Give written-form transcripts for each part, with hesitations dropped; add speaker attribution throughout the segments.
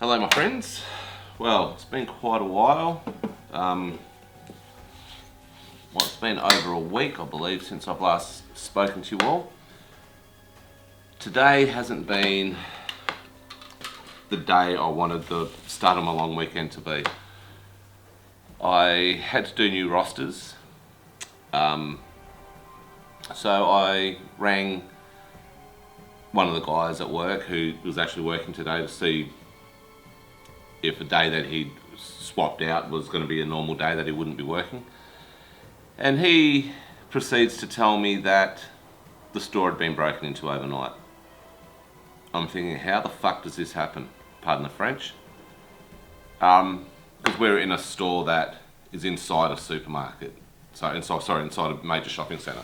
Speaker 1: Hello my friends. Well, it's been quite a while. It's been over a week I believe since I've last spoken to you all. Today hasn't been the day I wanted the start of my long weekend to be. I had to do new rosters. So I rang one of the guys at work who was actually working today to see if the day that he'd swapped out was going to be a normal day that he wouldn't be working. And he proceeds to tell me that the store had been broken into overnight. I'm thinking, how the fuck does this happen? Pardon the French. Because we're in a store that is inside a supermarket. Inside a major shopping centre.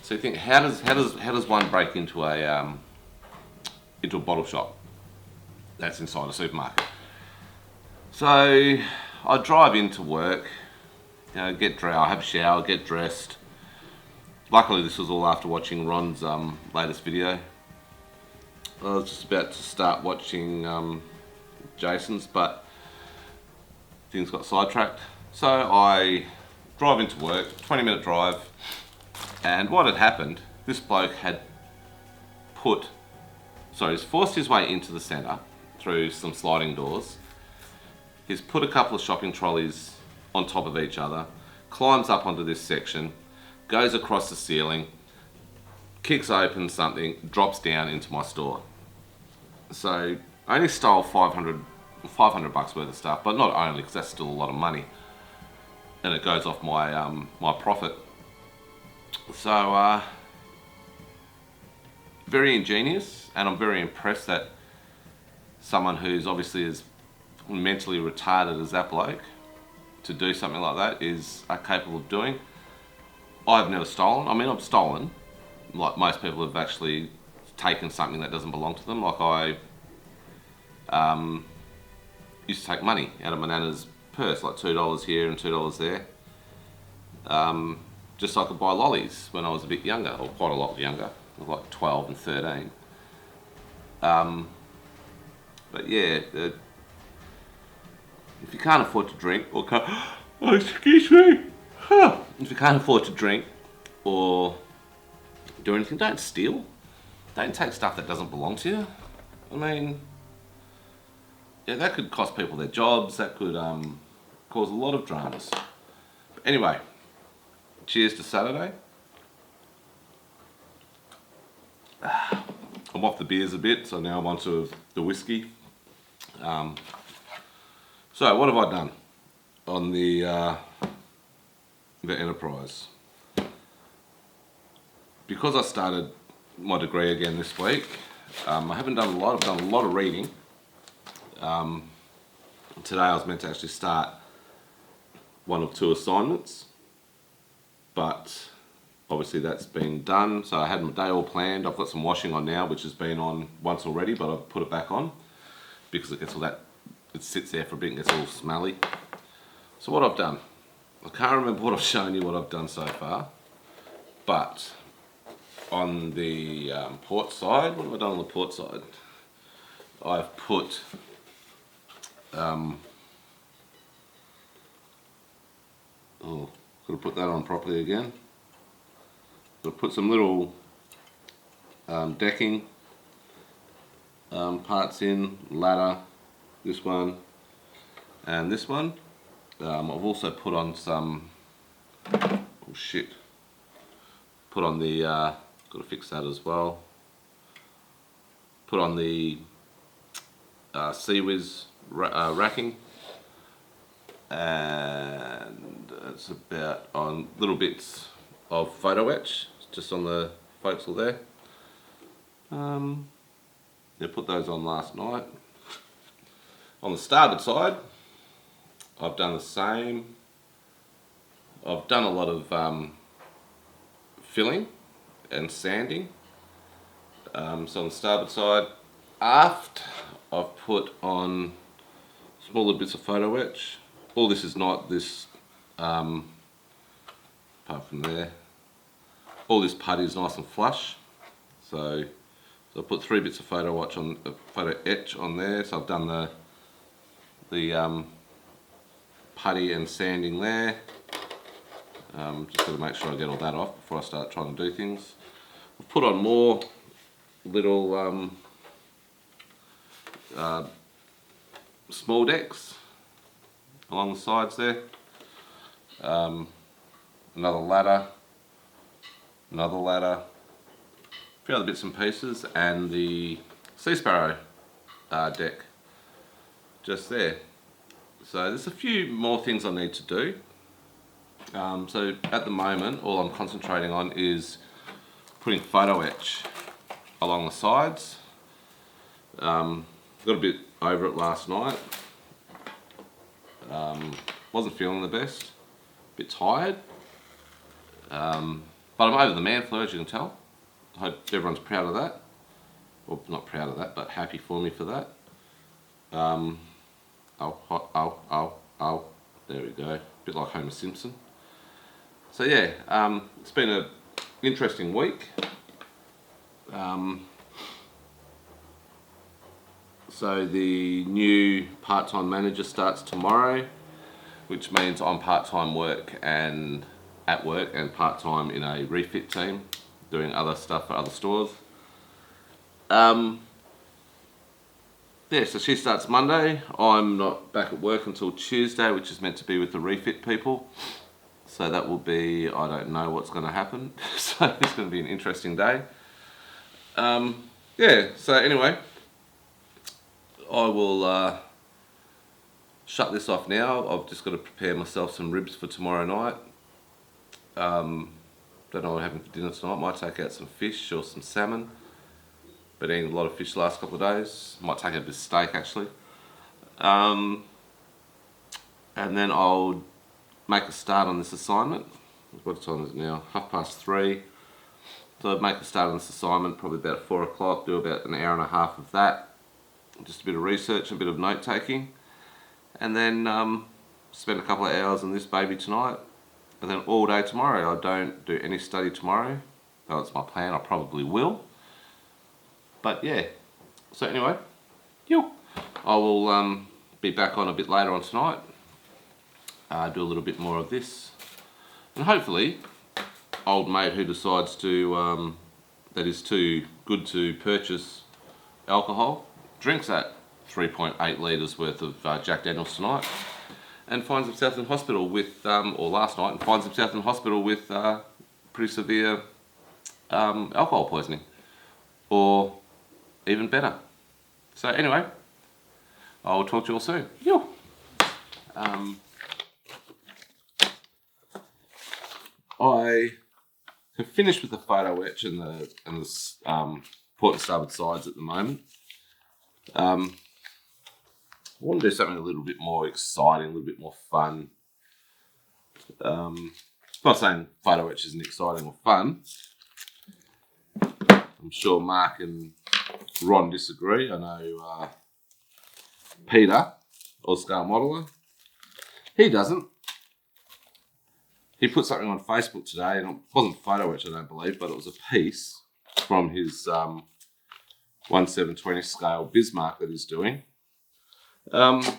Speaker 1: So you think, how does one break into a bottle shop that's inside a supermarket? So I drive into work, get dressed. I have a shower, get dressed. Luckily, this was all after watching Ron's latest video. I was just about to start watching Jason's, but things got sidetracked. So I drive into work, 20-minute drive, and what had happened, this bloke had he's forced his way into the centre through some sliding doors. He's put a couple of shopping trolleys on top of each other, climbs up onto this section, goes across the ceiling, kicks open something, drops down into my store. So I only stole 500 bucks worth of stuff, but not only, because that's still a lot of money, and it goes off my my profit. So very ingenious, and I'm very impressed that someone who's obviously as mentally retarded as that bloke to do something like that is capable of doing. I've never stolen. I mean, I've stolen, like most people have actually taken something that doesn't belong to them. Like I used to take money out of my nana's purse, like $2 here and $2 there, just so I could buy lollies when I was a bit younger, or quite a lot younger. I was like 12 and 13. But yeah, if you can't afford to drink or excuse me, if you can't afford to drink or do anything, don't steal. Don't take stuff that doesn't belong to you. I mean, yeah, that could cost people their jobs. That could cause a lot of dramas. But anyway, cheers to Saturday. I'm off the beers a bit, so now I'm onto the whiskey. So what have I done on the Enterprise? Because I started my degree again this week, I haven't done a lot. I've done a lot of reading. Today I was meant to actually start one of two assignments, but obviously that's been done. So I had my day all planned. I've got some washing on now, which has been on once already, but I've put it back on because it gets all that. It sits there for a bit and gets all smelly. So what I've done, I can't remember what I've shown you what I've done so far, but on the port side, what have I done on the port side? I've put got to put that on properly again. Got to put some little decking parts in, ladder, this one and this one. I've also put on some, put on the, got to fix that as well. Put on the CWIS racking, and it's about on little bits of photo etch, just on the forecastle there. Yeah, put those on last night. On the starboard side, I've done the same. I've done a lot of filling and sanding. So on the starboard side, aft, I've put on smaller bits of photo etch. All this is not this, apart from there, all this putty is nice and flush. So I put 3 bits of photo etch on there. So I've done the the putty and sanding there. Just got to make sure I get all that off before I start trying to do things. I've put on more little small decks along the sides there. Another ladder, a few other bits and pieces, and the Sea Sparrow deck just there. So there's a few more things I need to do. So at the moment, all I'm concentrating on is putting photo etch along the sides. Got a bit over it last night. Wasn't feeling the best. A bit tired. But I'm over the man flu, as you can tell. I hope everyone's proud of that. Well, not proud of that, but happy for me for that. Oh. There we go. A bit like Homer Simpson. So yeah, it's been an interesting week. So the new part-time manager starts tomorrow, which means I'm part-time at work and part-time in a refit team, doing other stuff for other stores. Yeah, so she starts Monday. I'm not back at work until Tuesday, which is meant to be with the refit people. So that will be, I don't know what's going to happen. So it's going to be an interesting day. Yeah, so anyway, I will shut this off now. I've just got to prepare myself some ribs for tomorrow night. Don't know what I'm having for dinner tonight. Might take out some fish or some salmon. Been eating a lot of fish the last couple of days. Might take out a bit of steak actually. And then I'll make a start on this assignment. What time is it now? 3:30. So I'd make a start on this assignment probably about 4 o'clock, do about an hour and a half of that. Just a bit of research, a bit of note taking. And then spend a couple of hours on this baby tonight. And then all day tomorrow. I don't do any study tomorrow. That's my plan, I probably will. But yeah, so anyway, I will be back on a bit later on tonight. Do a little bit more of this. And hopefully, old mate who decides to, that is too good to purchase alcohol, drinks that 3.8 litres worth of Jack Daniels tonight and finds himself in hospital with, or last night, and finds himself in hospital with pretty severe alcohol poisoning. Or even better. So anyway, I will talk to you all soon. I have finished with the photo etch and the port and starboard sides at the moment. I want to do something a little bit more exciting, a little bit more fun. I'm not saying photo etch isn't exciting or fun. I'm sure Mark and Ron disagree. I know Peter, Oscar Modeler, he doesn't. He put something on Facebook today, and it wasn't photo etch, I don't believe, but it was a piece from his 1/720 scale Bismarck that he's doing. It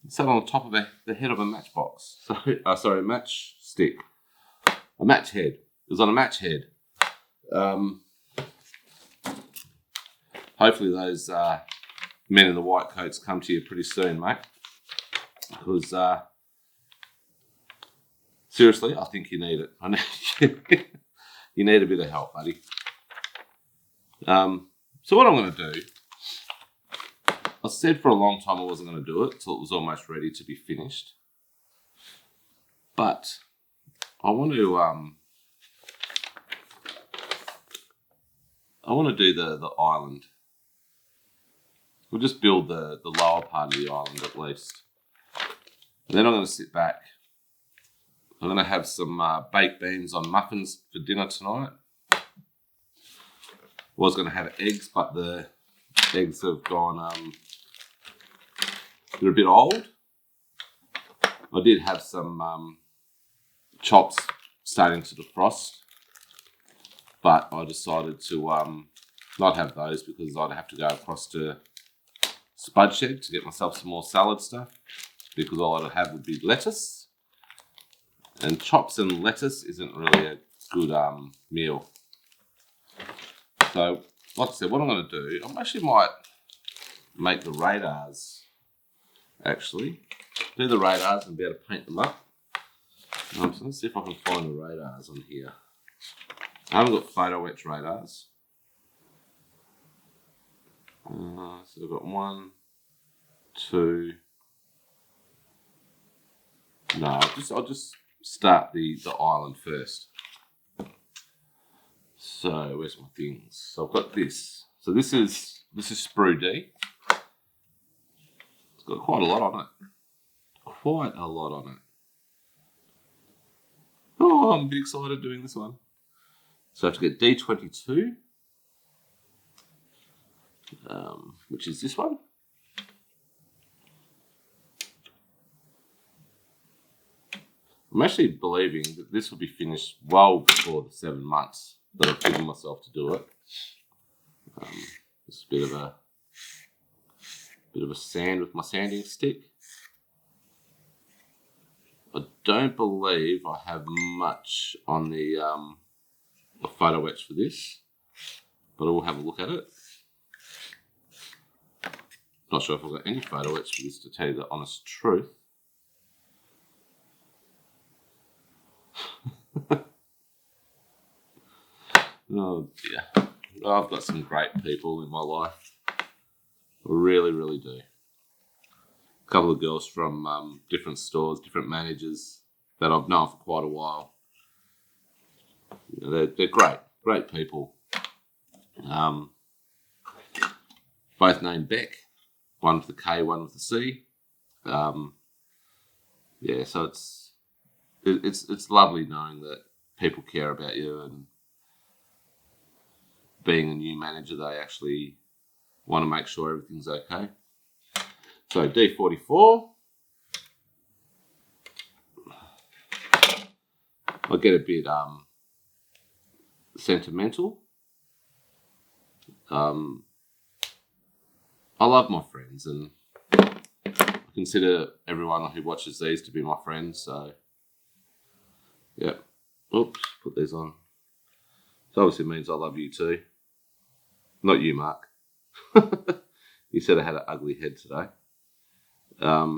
Speaker 1: sat on the top of the head of a matchbox. Sorry, a matchstick. A match head. It was on a match head. Hopefully those men in the white coats come to you pretty soon, mate. Because seriously, I think you need it. I know you need a bit of help, buddy. So what I'm going to do, I said for a long time I wasn't going to do it till it was almost ready to be finished. But I want to do the island. We'll just build the lower part of the island at least. And then I'm going to sit back. I'm going to have some baked beans on muffins for dinner tonight. Was going to have eggs, but the eggs have gone, they're a bit old. I did have some chops starting to defrost, but I decided to not have those because I'd have to go across to spud shed to get myself some more salad stuff, because all I'd have would be lettuce. And chops and lettuce isn't really a good meal. So, like I said, what I'm going to do, I actually might make the radars, actually. Do the radars and be able to paint them up. So let's see if I can find the radars on here. I haven't got photo etch radars. So I've got 1, 2. No, I'll just start the island first. So where's my things? So I've got this. So this is Sprue D. It's got quite a lot on it. Quite a lot on it. Oh, I'm a bit excited doing this one. So I have to get D22, which is this one. I'm actually believing that this will be finished well before the 7 months that I've given myself to do it. Just a bit of a sand with my sanding stick. I don't believe I have much on the photo etch for this, but I will have a look at it. Not sure if I've got any photo etch for this, to tell you the honest truth. Oh dear. I've got some great people in my life. I really, really do. A couple of girls from different stores, different managers that I've known for quite a while. You know, they're great people. Both named Beck, one with the K, one with the C. Yeah, so it's lovely knowing that people care about you, and being a new manager, they actually want to make sure everything's okay. So D44. I get a bit sentimental. I love my friends, and I consider everyone who watches these to be my friends. So, yeah. Oops, put these on. So obviously it means I love you too. Not you, Mark. You said I had an ugly head today. Yeah,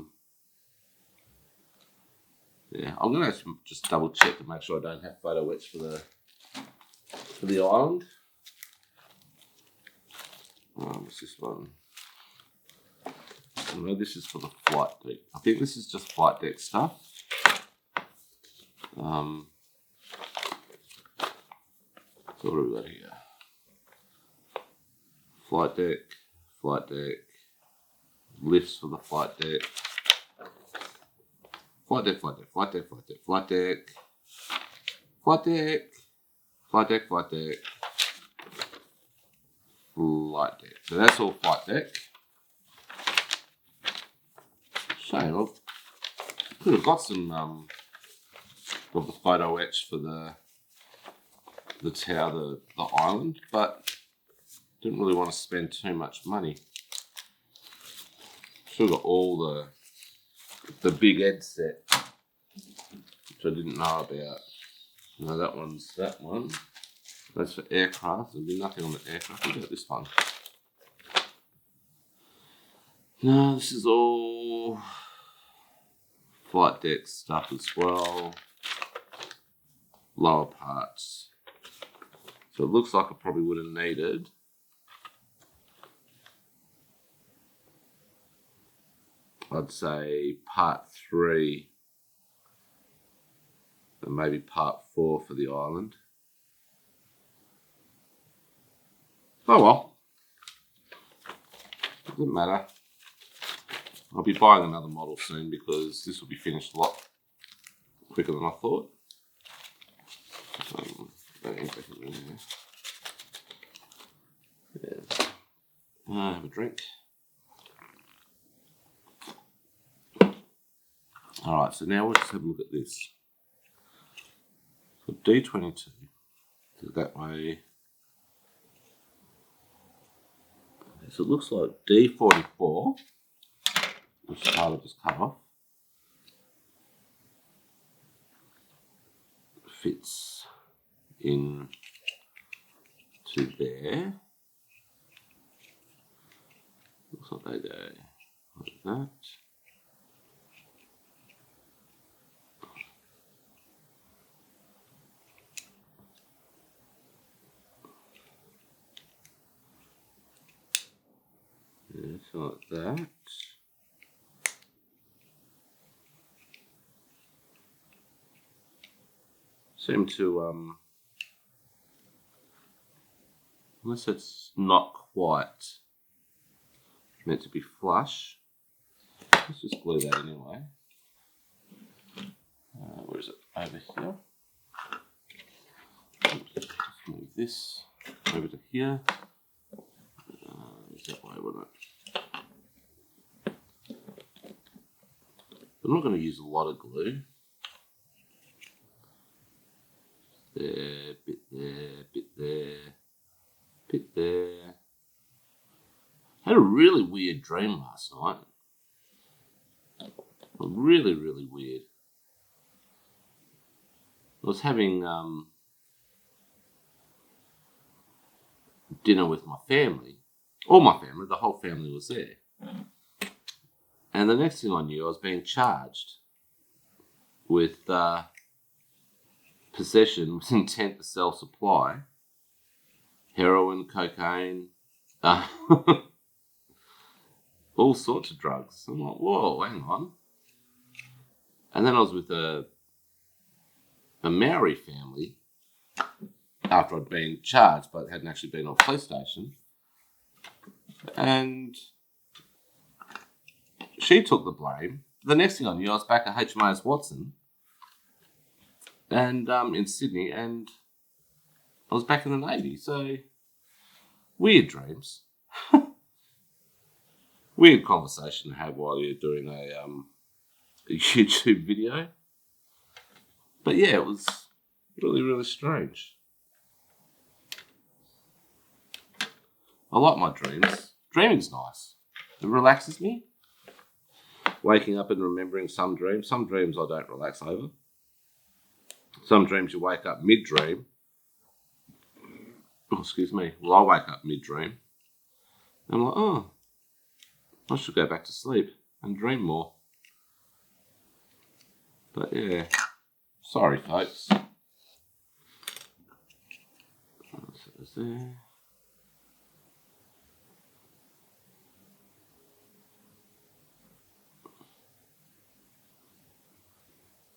Speaker 1: I'm gonna just double check to make sure I don't have photo etch for the island. What's this one? No, this is for the flight deck. I think this is just flight deck stuff. So what have we got here? Flight deck, lifts for the flight deck. Flight deck. So that's all flight deck. Shame, I could have got some of the photo etch for the tower, the island, but didn't really want to spend too much money. Should have got all the big Ed set, which I didn't know about. No, that one's that one. That's for aircraft. There'll be nothing on the aircraft. What about this one? No, this is all flight deck stuff as well. Lower parts. So it looks like I probably would have needed I'd say part 3 and maybe part 4 for the island. Oh well, doesn't matter. I'll be buying another model soon because this will be finished a lot quicker than I thought. Have a drink. Alright, so now let's have a look at this. So D22, so that way, So it looks like D44, which part I've just cut off, fits in to there. Looks like they go like that. Yeah, so like that. Seem to unless it's not quite meant to be flush. Let's just glue that anyway. Where is it? Over here. Just move this over to here. Is that way, wouldn't it? I'm not going to use a lot of glue. There, bit there, bit there, bit there. I had a really weird dream last night. Really, really weird. I was having dinner with my family. All my family, the whole family was there. And the next thing I knew, I was being charged with possession with intent to sell supply, heroin, cocaine, all sorts of drugs. I'm like, whoa, hang on. And then I was with a Maori family after I'd been charged, but hadn't actually been on a police station. And she took the blame. The next thing I knew, I was back at HMAS Watson and in Sydney, and I was back in the Navy. So, weird dreams. Weird conversation to have while you're doing a YouTube video. But yeah, it was really, really strange. I like my dreams. Dreaming's nice. It relaxes me. Waking up and remembering some dreams. Some dreams I don't relax over. Some dreams you wake up mid-dream. Oh, excuse me. Well, I wake up mid-dream. I'm like, oh, I should go back to sleep and dream more. But yeah, sorry folks. So it's there.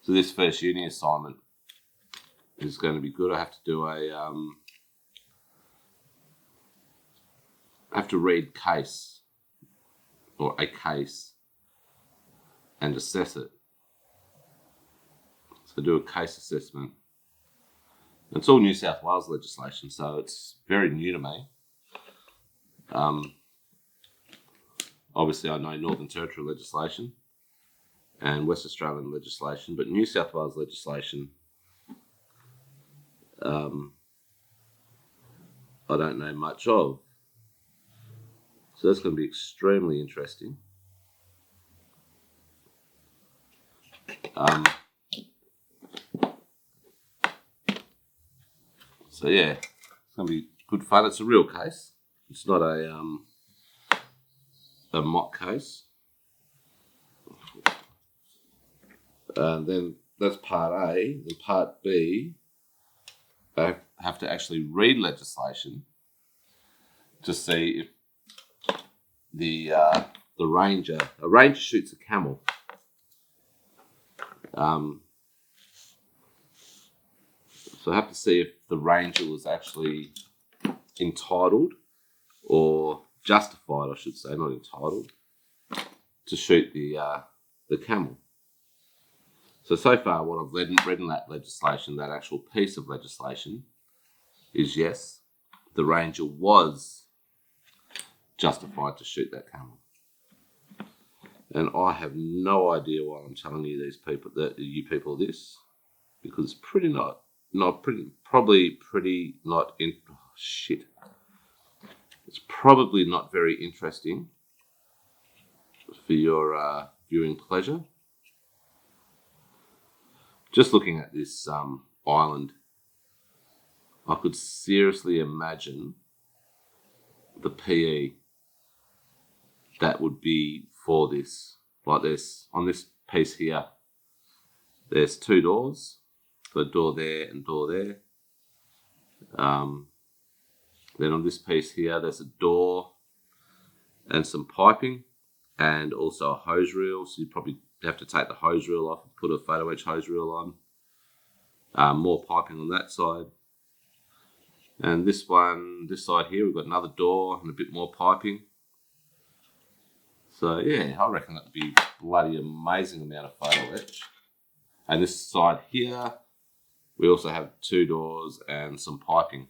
Speaker 1: So this first uni assignment is going to be good. I have to do I have to read case or a case and assess it. So do a case assessment. It's all New South Wales legislation, so it's very new to me. Obviously, I know Northern Territory legislation and West Australian legislation, but New South Wales legislation, I don't know much of. So that's going to be extremely interesting. So yeah, it's going to be good fun. It's a real case. It's not a mock case. And then that's part A. Then part B, I have to actually read legislation to see if a ranger shoots a camel. So I have to see if the ranger was actually entitled or justified, I should say, not entitled, to shoot the camel. So far, what I've read in that legislation, that actual piece of legislation, is yes, the ranger was justified to shoot that camel. And I have no idea why I'm telling you you people this, because it's probably not in. Oh, shit. It's probably not very interesting for your viewing pleasure. Just looking at this island, I could seriously imagine the PE that would be for this. Like this, on this piece here, there's 2 doors, so a door there and door there. Then on this piece here, there's a door and some piping and also a hose reel. So you probably have to take the hose reel off and put a photo etch hose reel on. More piping on that side. And this side here, we've got another door and a bit more piping. So yeah, I reckon that'd be bloody amazing amount of photo etch. And this side here, we also have 2 doors and some piping.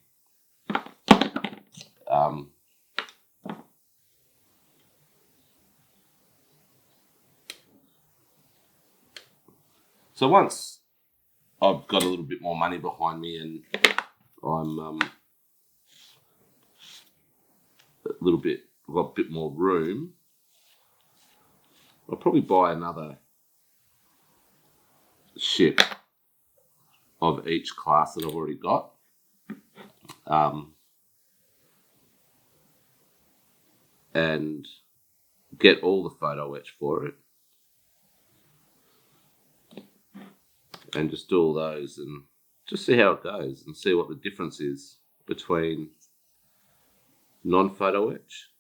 Speaker 1: So once I've got a little bit more money behind me and I'm I've got a bit more room, I'll probably buy another ship of each class that I've already got. And get all the photo etch for it. And just do all those and just see how it goes and see what the difference is between non-photo etch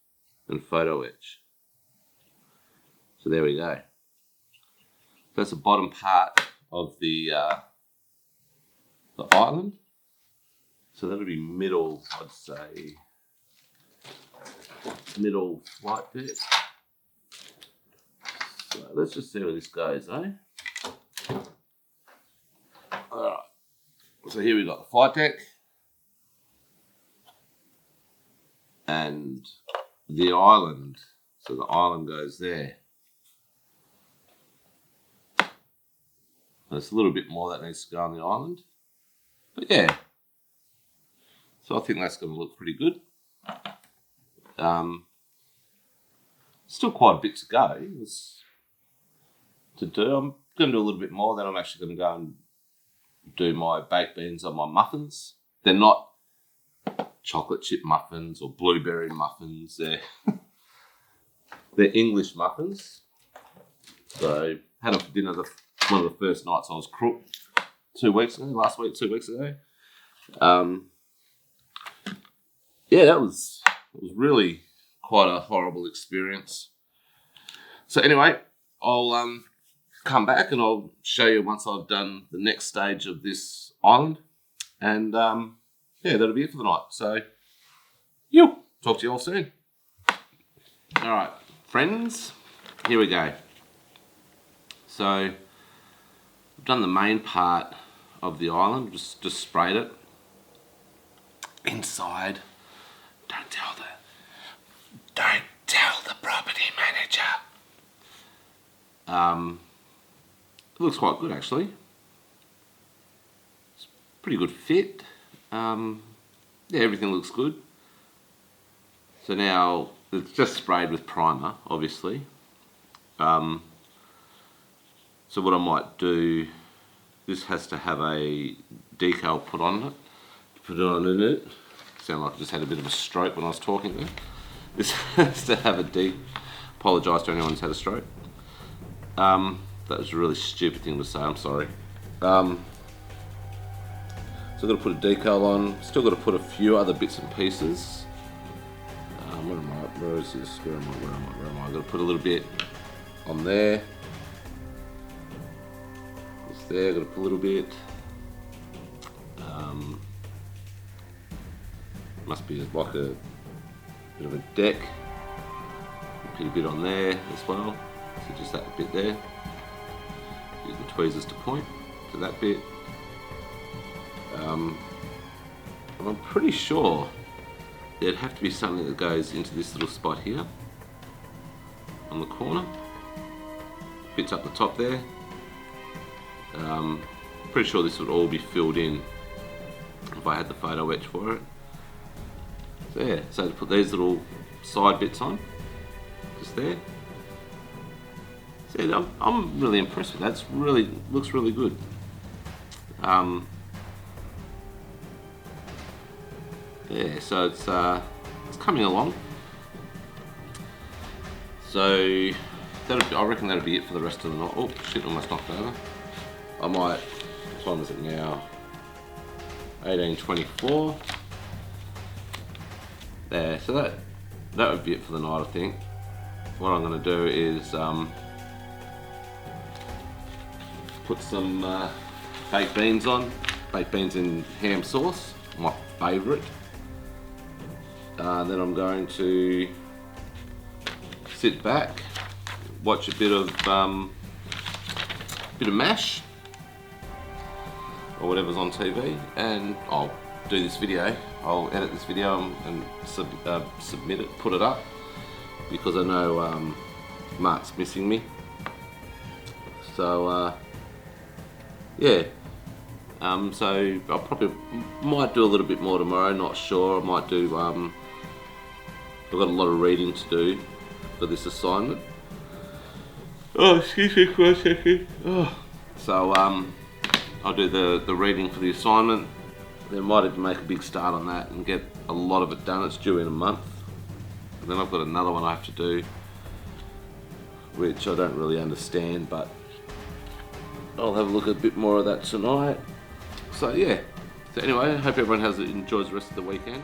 Speaker 1: and photo etch. So there we go. That's the bottom part of the island. So that'll be middle, I'd say, middle flight deck. So let's just see where this goes, eh? Alright. So here we've got the flight deck. And the island. So the island goes there. There's a little bit more that needs to go on the island. But yeah. So I think that's going to look pretty good. Still quite a bit to go to do. I'm going to do a little bit more. Then I'm actually going to go and do my baked beans on my muffins. They're not chocolate chip muffins or blueberry muffins. They're English muffins. So had them for dinner one of the first nights I was crooked 2 weeks ago. Yeah, it was really quite a horrible experience. So anyway, I'll come back and I'll show you once I've done the next stage of this island. And yeah, that'll be it for the night. So, talk to you all soon. All right, friends, here we go. So, I've done the main part of the island, just sprayed it. Inside, don't tell the property manager. It looks quite good actually. It's pretty good fit. Yeah, everything looks good. So now it's just sprayed with primer, obviously. So what I might do, this has to have a decal put on it. Put it on in it. Sound like I just had a bit of a stroke when I was talking there. This has to have a apologise to anyone who's had a stroke. That was a really stupid thing to say, I'm sorry. So I've got to put a decal on. Still got to put a few other bits and pieces. Where is this? Where am I? I've got to put a little bit on there. It's there, I've got to put a little bit. Must be like a bit of a deck. Put a bit on there as well. So just that bit there. Use the tweezers to point to that bit. And I'm pretty sure there'd have to be something that goes into this little spot here on the corner. Bits up the top there. Pretty sure this would all be filled in if I had the photo etch for it. There, so to put these little side bits on, just there. See, I'm really impressed with that. It's really, looks really good. Yeah, so it's coming along. So I reckon that'll be it for the rest of the night. Oh shit, almost knocked over. I might, what time is it now? 18:24. There, so that would be it for the night, I think. What I'm going to do is put some baked beans on. Baked beans in ham sauce, my favourite. Then I'm going to sit back, watch a bit of MASH or whatever's on TV, and I'll do this video. I'll edit this video and submit it, put it up, because I know Mark's missing me. So yeah, so I probably might do a little bit more tomorrow. Not sure. I might do. I've got a lot of reading to do for this assignment. Oh, excuse me for a second. Oh. So I'll do the reading for the assignment. Then might even make a big start on that and get a lot of it done. It's due in a month. And then I've got another one I have to do, which I don't really understand, but I'll have a look at a bit more of that tonight. So yeah. So anyway, I hope everyone enjoys the rest of the weekend.